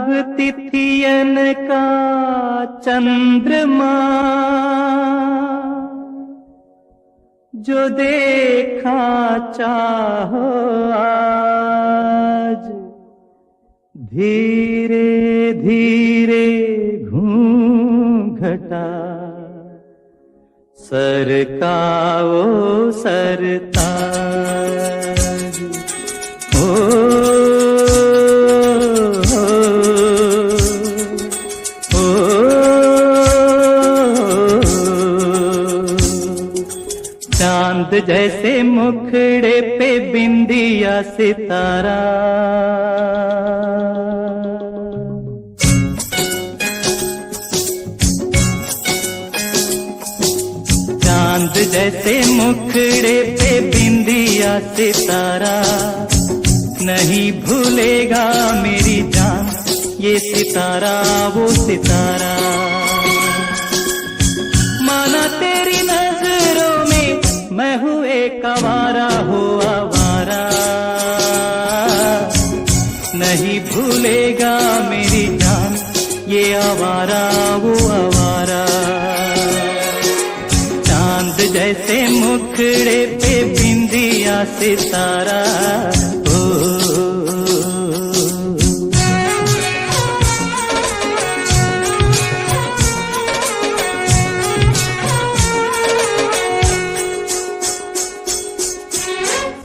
अब तिथियन का चंद्रमा जो देखा चाहो आज, धीरे धीरे घूंघटा सरकाओ सरताज। ओ चांद जैसे मुखड़े पे बिंदिया सितारा, चांद जैसे मुखड़े पे बिंदिया सितारा, नहीं भूलेगा मेरी जान ये सितारा वो सितारा। माना तेरी नजरों में मैं हूँ एक आवारा हो आवारा, नहीं भूलेगा मेरी जान ये आवारा वो आवारा। चांद जैसे मुखड़े पे बिंदिया सितारा, ओ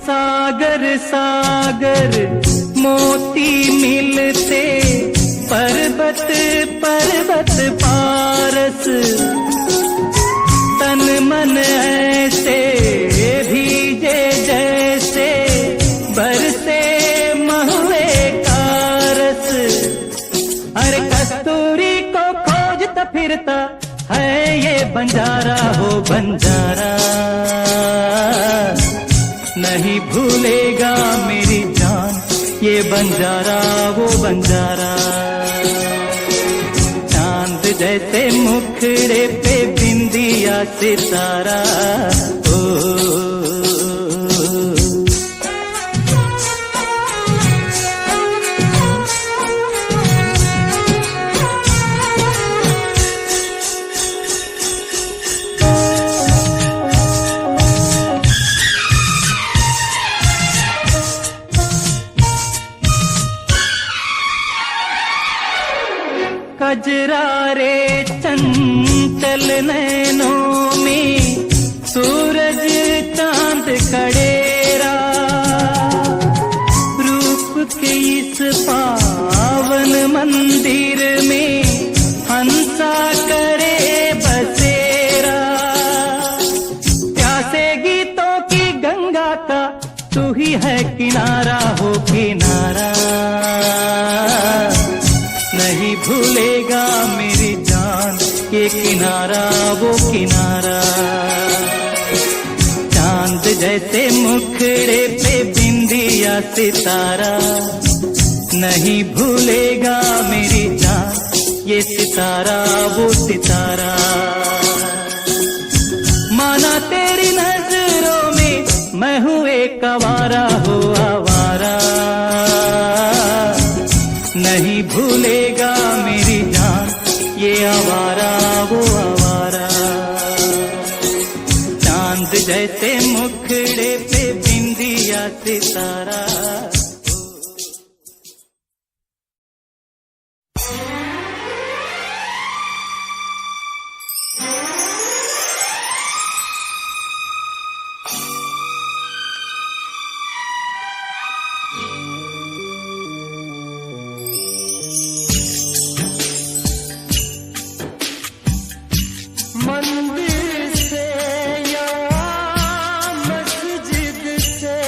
सागर सागर मोती मिलते, पर्वत पर्वत पारस, तन मन ऐसे भीगे जैसे बरसे महुए का रस। अरे कस्तूरी को खोजता फिरता है ये बंजारा हो बंजारा, नहीं भूलेगा मेरी जान ये बंजारा वो बंजारा। चांद जैसे मुखड़े पे बिंदिया सितारा, ओ कजरारे चंचल नैनों में सूरज चांद कड़ेरा, रूप के इस पावन मंदिर में हंसा करे बसेरा। प्यासे गीतों की गंगा का तू ही है किनारा हो किनारा, नहीं भूलेगा मेरी जान ये किनारा वो किनारा। चांद जैसे मुखड़े पे बिंदिया सितारा, नहीं भूलेगा मेरी जान ये सितारा वो सितारा। माना तेरी नजरों में मैं हूँ एक आवारा हो आवारा, नहीं भूलेगा मेरी जान ये आवारा वो आवारा। चांद जैसे मुखड़े पे बिंदिया सितारा, मंदिर से या मस्जिद से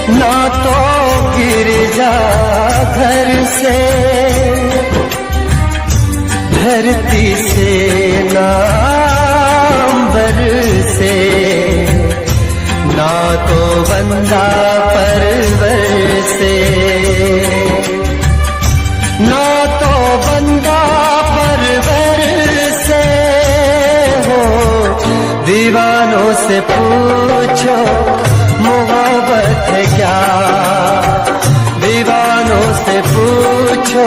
ना तो गिर जा घर से, धरती से ना अंबर से, ना तो बंदा परवर से, ना तो बंदा परवर से हो। दीवानों से पूछो मोहब्बत है क्या, दीवानों से पूछो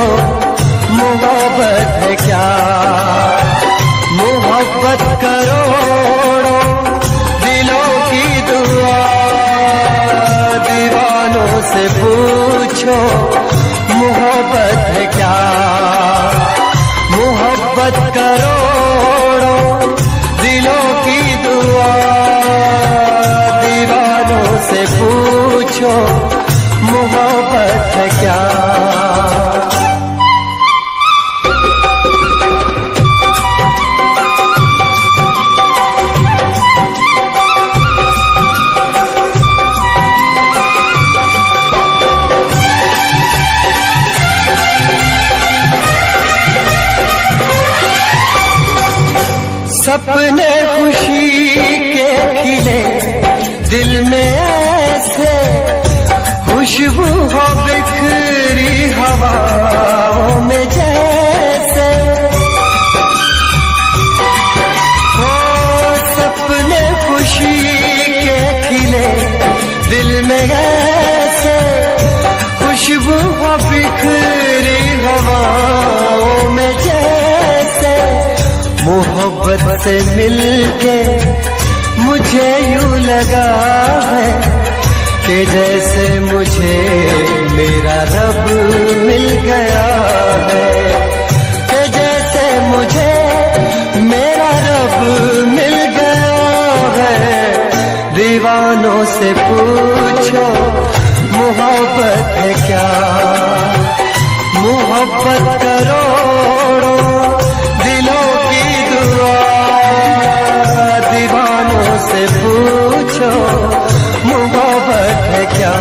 मोहब्बत है क्या। मोहब्बत करोड़ों दिलों की दुआ, दीवानों से पूछो मोहब्बत है क्या। मोहब्बत करोड़ों दिलों की दुआ, दीवानों से पूछो मोहब्बत है क्या। सपने खुशी के खिले दिल में ऐसे, खुशबू हो बिखरी हवाओं में जैसे। हो सपने खुशी के खिले दिल में ऐसे, खुशबू हो बिखरी हवाओं में जैसे। मोहब्बत से मिलके मुझे यूं लगा है कि जैसे मुझे मेरा रब मिल गया है, कि जैसे मुझे मेरा रब मिल गया है। दीवानों से पूछो मोहब्बत है क्या। मोहब्बत करोड़ों दिलों की दुआ, दीवानों से पूछो मोहब्बत है क्या।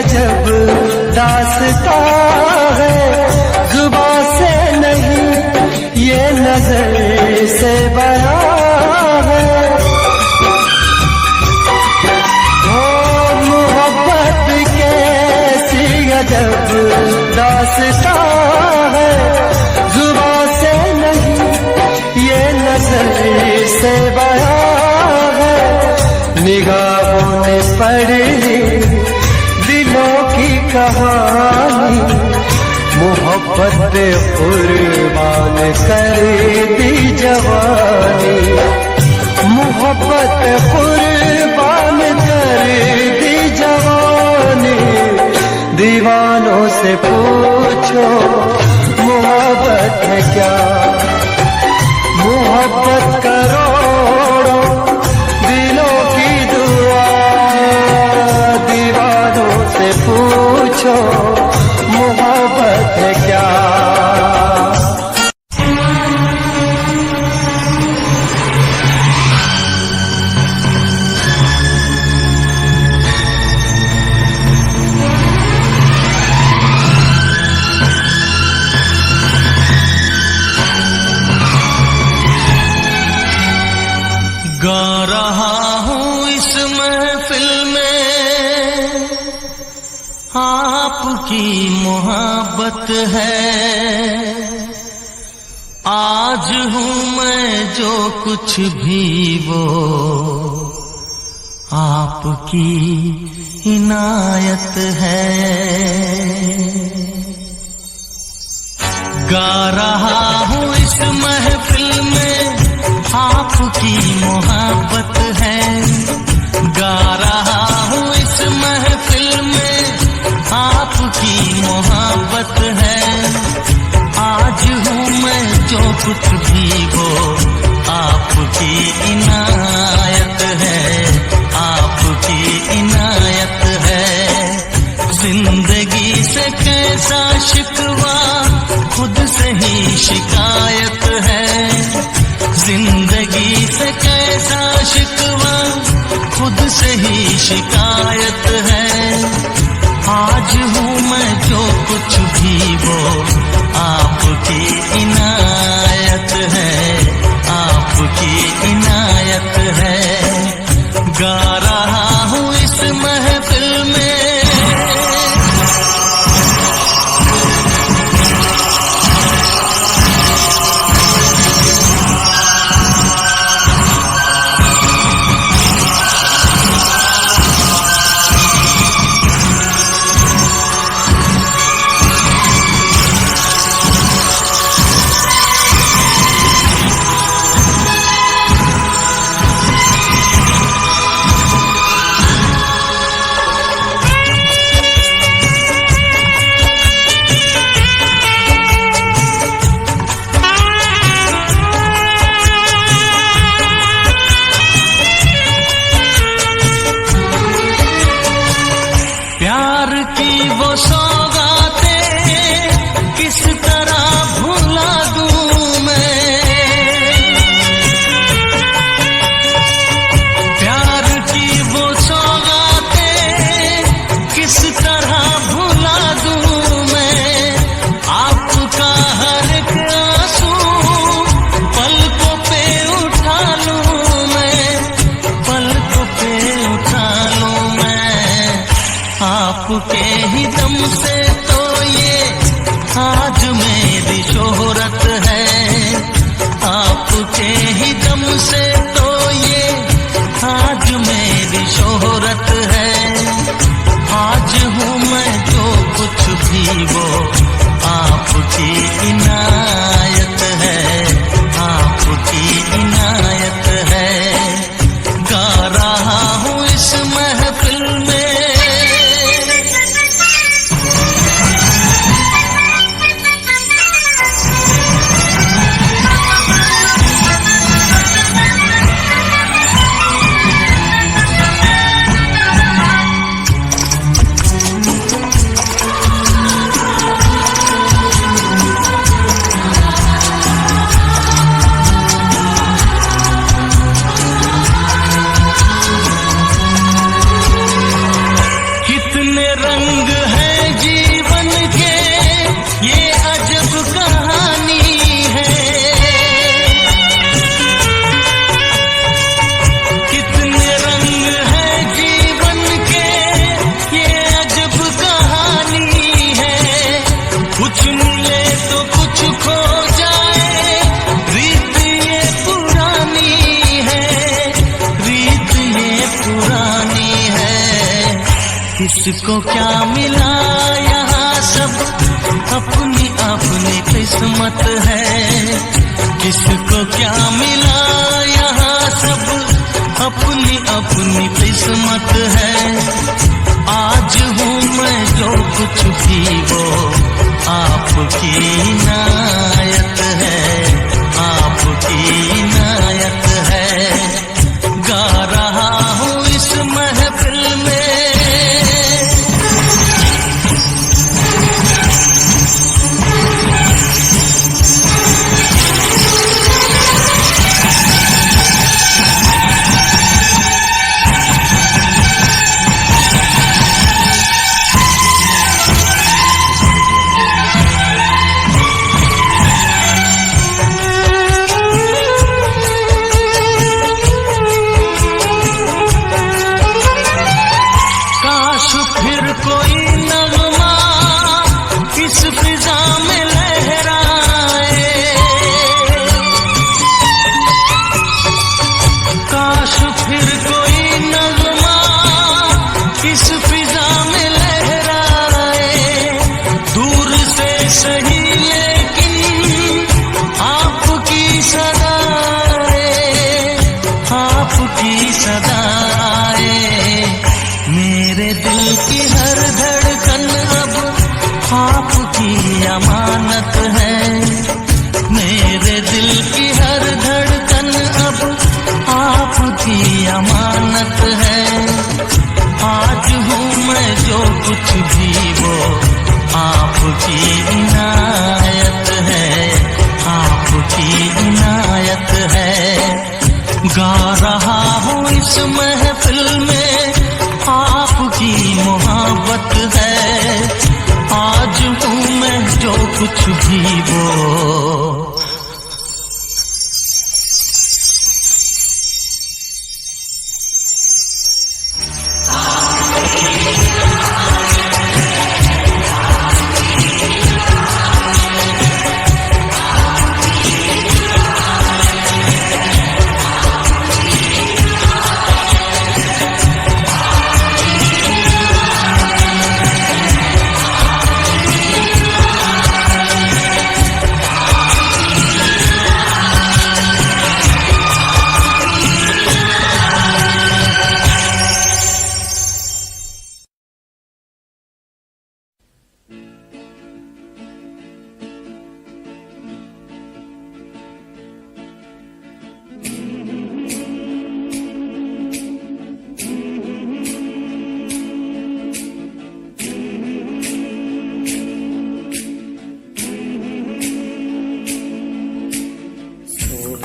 जब दास्ता है जुबां से नहीं ये नजर से बयां है। हो मोहब्बत कैसी अजब दास्ता है, जुबां से नहीं ये नजर से बयां है। निगाहों ने पढ़ ली दिलों की कहानी, मोहब्बत पे कुर्बान कर दी जवानी। मोहब्बत पे कुर्बान कर दी जवानी। दीवानों से पूछो मोहब्बत है क्या। मोहब्बत करोड़ों दिलों की दुआ, दीवानों से पूछो मोहब्बत है क्या। गा रहा हूँ इस महफिल में आपकी मोहब्बत है। आज हूँ मैं जो कुछ भी वो आपकी इनायत है। गा रहा हूँ इस महफिल में आपकी मोहब्बत है। गा रहा हूँ इस महफिल दिल में आपकी मोहब्बत है। आज हूँ मैं जो कुछ भी वो आपकी इनायत है, आपकी इनायत है। जिंदगी से कैसा शिकवा खुद से ही शिकायत है। जिंदगी से कैसा शिकवा खुद से ही शिकायत है। आज हूँ मैं जो कुछ भी वो आपकी इनायत है, आपकी इनायत है। गा रहा हूँ इस महफिल में की वो सौगातें किस तरह भुला दूं मैं। प्यार की वो सौगातें किस तरह भुला दूं मैं। आपका हर एक आंसू पलकों पे उठा लूं मैं, पलकों पे उठा लूं मैं। आपके ही दम से तो ये आज मेरी शोहरत है। आपके ही दम से तो ये आज मेरी शोहरत है। आज हूँ मैं जो कुछ भी वो आपकी इनायत है, आपकी इनायत है। गा रहा हूँ इस महफिल में रंग है जीवन के ये अजब कहानी है। कितने रंग है जीवन के ये अजब कहानी है। कुछ मिले तो कुछ खो जाए, रीत ये पुरानी है, रीत ये पुरानी है। किसको क्या मिला यहाँ सब अपनी अपनी किस्मत है। किसको क्या मिला यहाँ सब अपनी अपनी किस्मत है। आज हूँ मैं जो कुछ भी वो आपकी इनायत है, आपकी इनायत है। गा रहा हूँ इस महफिल में हर धड़कन अब आपकी अमानत है। मेरे दिल की हर धड़कन अब आपकी अमानत है। आज हूँ मैं जो कुछ भी वो आपकी इनायत है, आपकी इनायत है। गा रहा हूँ इस महफिल में आपकी मोहब्बत है। आज हूँ मैं जो कुछ भी वो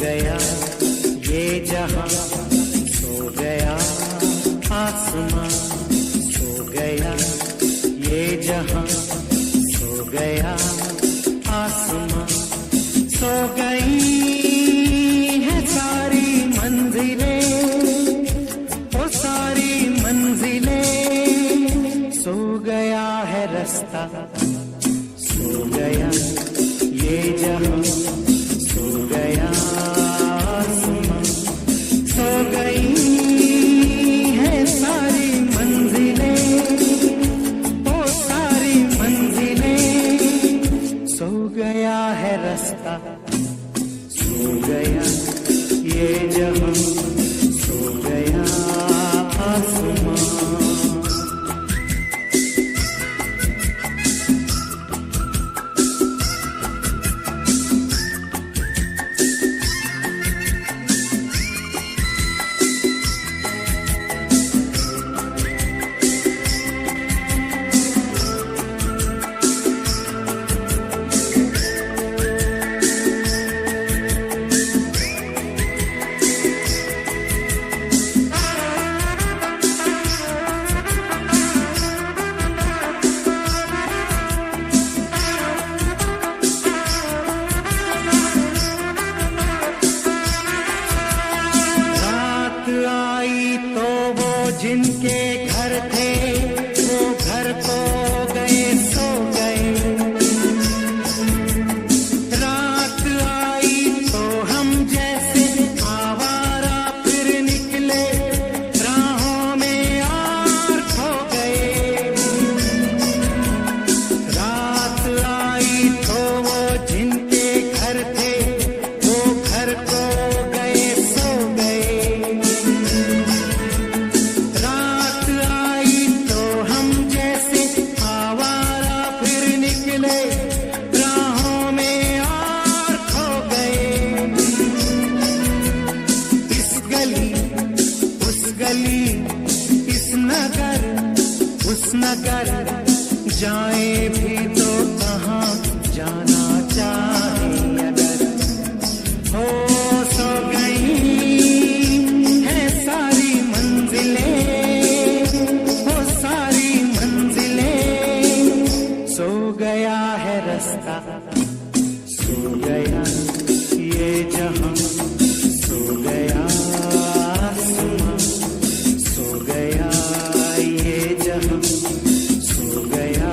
गया ये जहां, सो गया आसमां, सो गया ये जहां, सो गया आसमां, सो गई है सारी मंजिलें, वो सारी मंजिलें, सो गया है रास्ता, सो गया ये जहां, सो गया आसमां, सो गई है सारी मंजिलें, वो सारी मंजिलें, सो गया है रास्ता, सो गया ये जहां, सो गया आसमां। जिनके घर थे वो घर को गए, सो गए, रात आई तो हम जैसे आवारा फिर निकले, राहों में यार खो गए, रात आई तो वो जिनके घर थे वो घर को गए, सो गए, राहों में यार खो गए, इस गली उस गली, इस नगर उस नगर, जाए भी तो कहाँ जाना चाहे अगर, हो सो गई है सारी मंजिलें, वो सारी मंजिलें, सो गया है रास्ता, सो गया ये जहां, सो गया आसमां, सो गया ये जहां, सो गया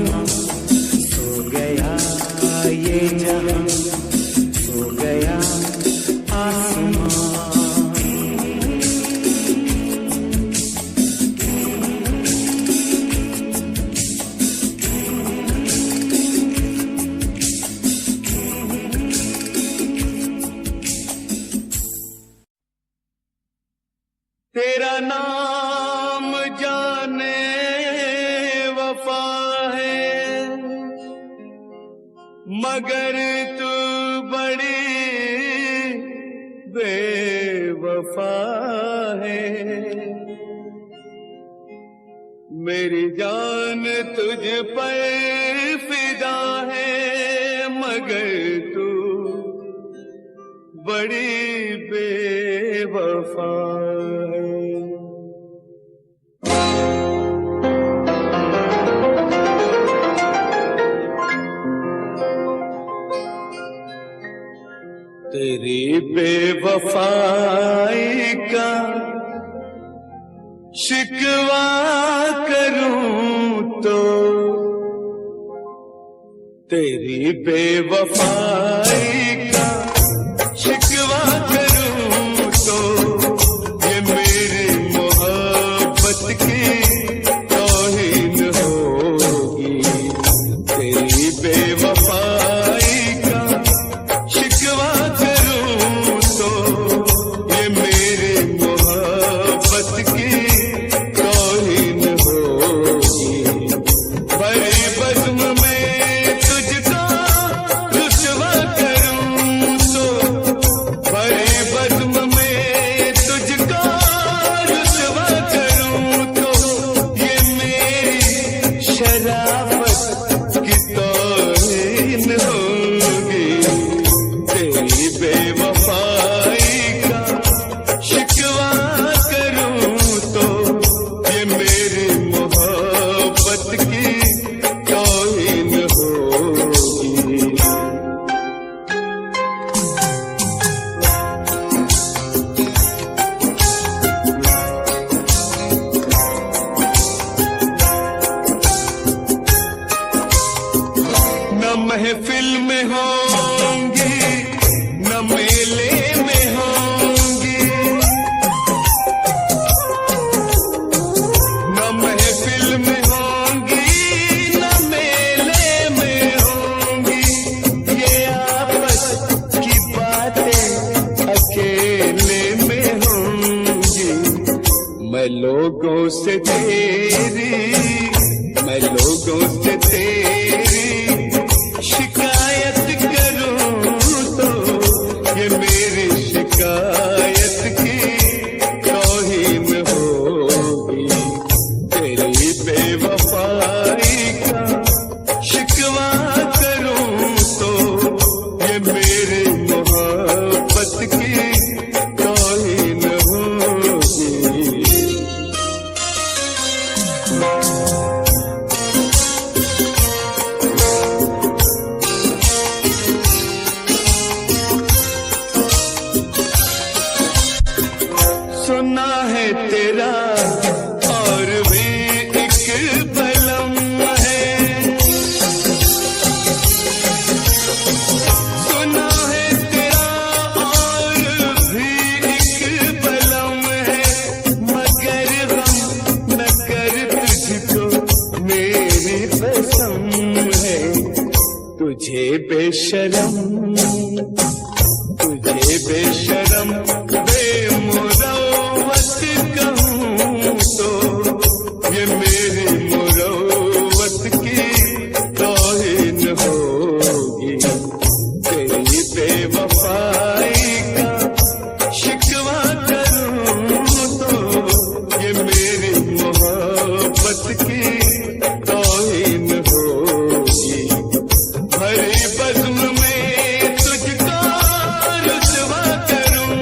आसमां, सो गया ये जहां, सो गया आसमां। तेरा नाम जाने वफा है, मगर तू बड़ी बेवफा है। मेरी जान तुझ पर फिदा है, मगर तू बड़ी बेवफा है। तेरी बेवफाई का शिकवा करूं तो, तेरी बेवफाई का शिकवा करूं तो, ये मेरी मोहब्बत की तौहीन होगी। तेरी बेवफाई का शिकवा करूं तो, ये मेरी मोहब्बत की तौहीन होगी। बड़ी बज़्म में तुझको रुसवा करूं तो, बड़ी बज़्म में तुझको रुसवा करूं तो, ये मेरी शराफत की तौहीन होगी। तेरी बेवफाई का शिकवा करूं तो, ये मेरी मोहब्बत की तौहीन होगी। न महफिल में होंगी, न मेले में होंगी, न महफिल में होंगी, न मेले में होंगी। ये आपस की बातें अकेले में होंगी। मैं लोगों से तेरी, मैं लोगों से तेरी शिकायत करूं तो, ये मेरी शिकायत की तौहीन होगी। तेरी बेवफाई का शिकवा करूं तो, ये मेरी मोहब्बत की तौहीन होगी। सुना है तेरा और भी एक बलम है, सुना है तेरा और भी एक बलम है, मगर गम न कर तुझको मेरी कसम है। तुझे बेशरम, तुझे बेशरम बेमुरव्वत कहूं तो, ये मेरी मुरव्वत की तौहीन होगी। तेरी बेवफाई का शिकवा करूं तो, ये मेरी मोहब्बत की तौहीन होगी। भरी बज़्म में तुझको रुसवा करूं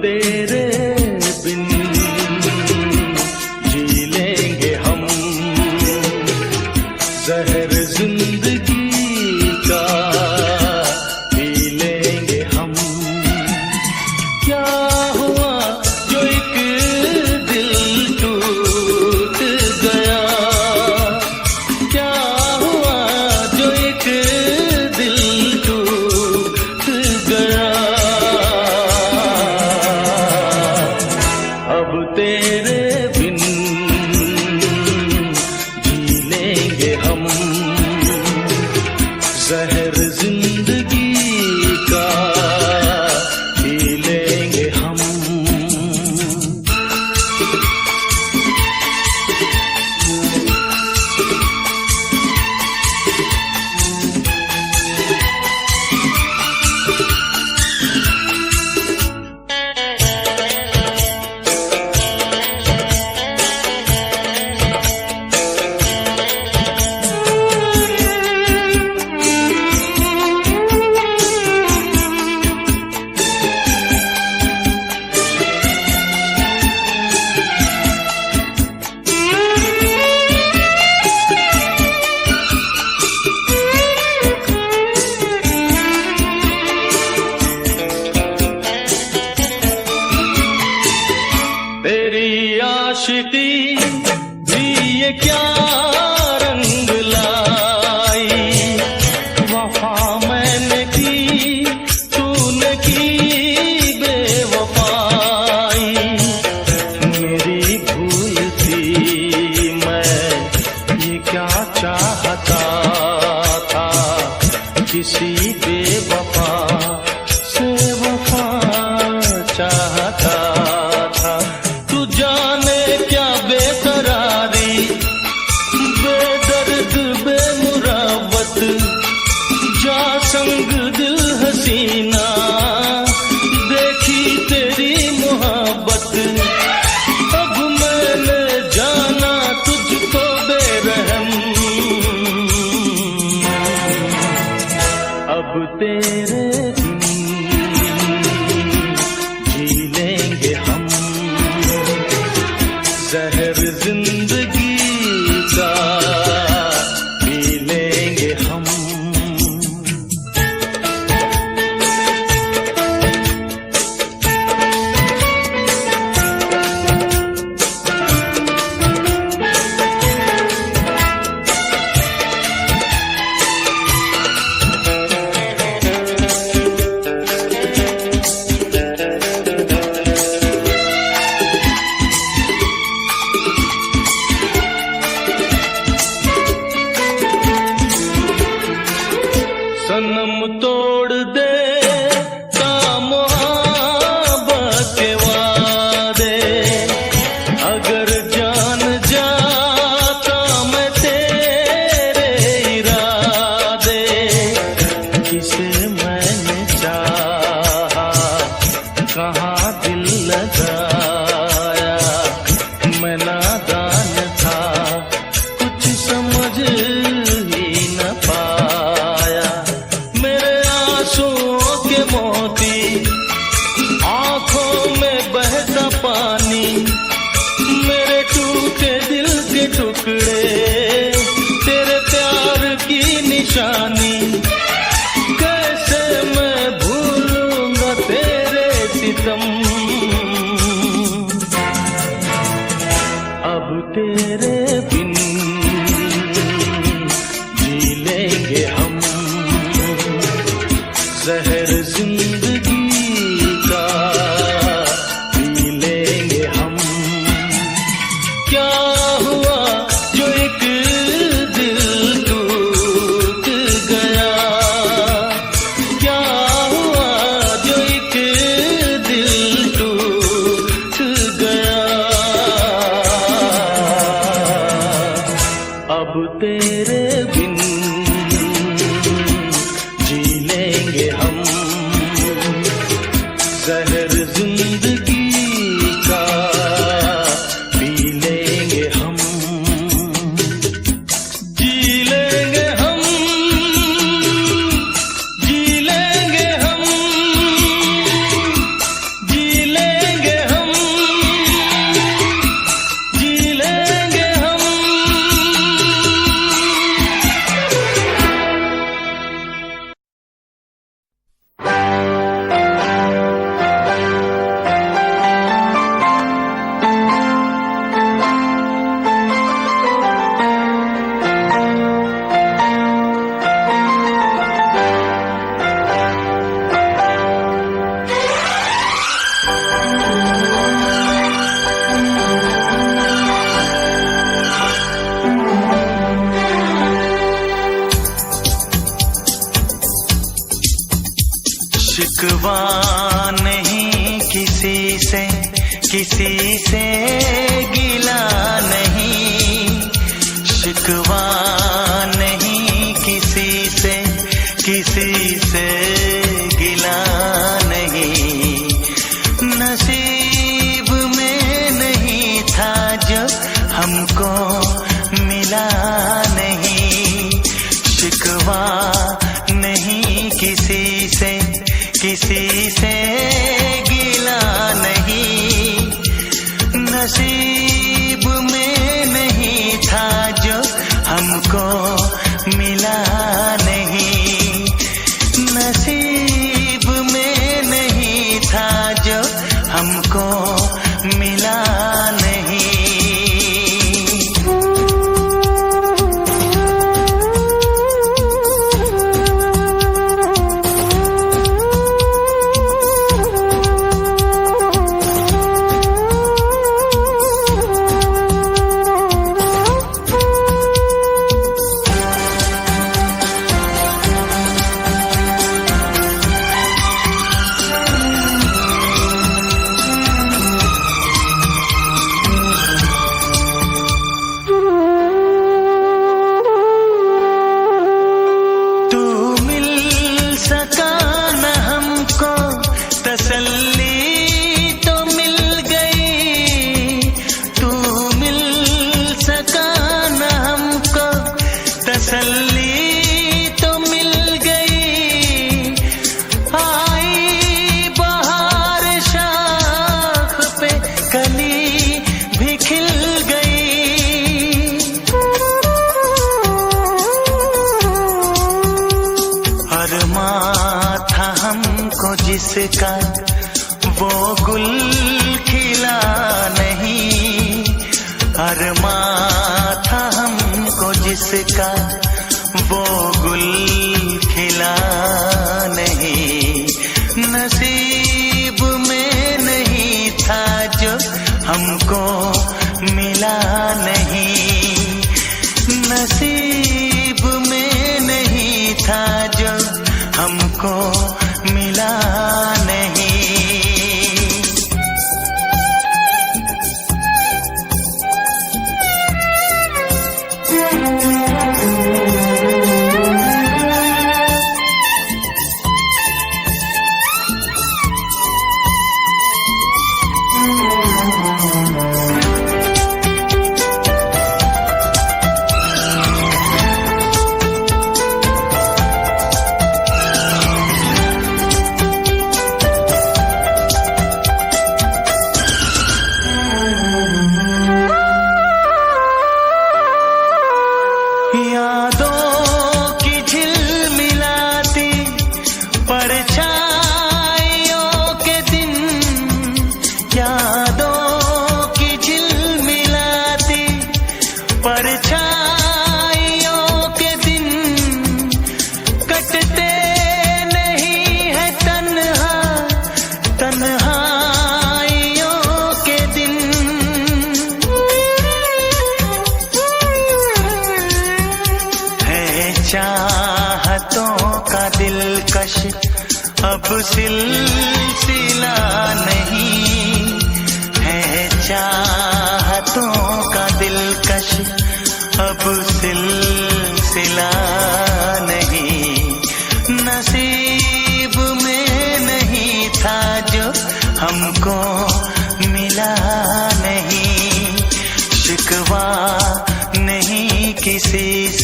तेरे बिन जी लेंगे हम, जहर जिंदगी का पी लेंगे हम। क्या हुआ जो एक दिल टूट गया, क्या हुआ जो एक दिल टूट गया। अब तेरे बिन जी लेंगे हम, जहर जिंदगी का पी लेंगे हम। तेरी आशिकी भी ये क्या रंग लाई, वफा मैंने की तूने की बेवफाई। मेरी भूल थी मैं ये क्या चाहता था, किसी बेवफा से वफा चाहता था। तू जाने क्या बेकरारी, बेदर्द बेमुरावत, जा संग दिल हसीना, देखी तेरी मोहब्बत। अब मैंने जाना तुझको बेरहम, अब तेरे बिन जी लेंगे हम, जहर जिंदगी का पी लेंगे हम। सनम तोड़ दे मोहब्बत के वादे, अगर जान जाता मैं तेरे इरादे। किसे मैंने चाहा कहाँ दिल लगाया, मैं नादान था कुछ समझ ही न पाया। मेरे आंसुओं के मोती, आंखों में बहता पानी, मेरे टूटे दिल के टुकड़े, तेरे प्यार की निशानी। कैसे मैं भूलूंगा तेरे सितम, अब तेरे बिन जी लेंगे हम, जहर जिंदगी का पी लेंगे हम। क्या हुआ जो एक दिल टूट गया, क्या हुआ जो एक दिल टूट गया। अब तेरे बिन शिकवा नहीं किसी से गिला नहीं, शिकवा नहीं किसी से गिला नहीं। नसीब में नहीं था जो हमको मिला नहीं, शिकवा नहीं किसी से गिला नहीं। नसीब में नहीं था जो हमको मिला नहीं, नसीब में नहीं था जो हमको मिला नहीं। तसल्ली तो मिल गई, आई बहार शाख पे कली भी खिल गई। अरमां था हमको जिसका वो गुल खिला नहीं, अरमां था हमको जिसका वो गुल खिला नहीं। नसीब में नहीं था जो हमको मिला नहीं, नसीब में नहीं था जो हमको मिला नहीं। यादों की झिलमिलाती परछाइयों के दिन, यादों की झिलमिलाती परछाइयों के दिन, कटते नहीं है तन्हा तन्हाइयों के दिन। चाहतों का दिलकश अब सिलसिला नहीं है, चाहतों का दिलकश अब सिलसिला नहीं। नसीब में नहीं था जो हमको मिला नहीं, शिकवा नहीं किसी से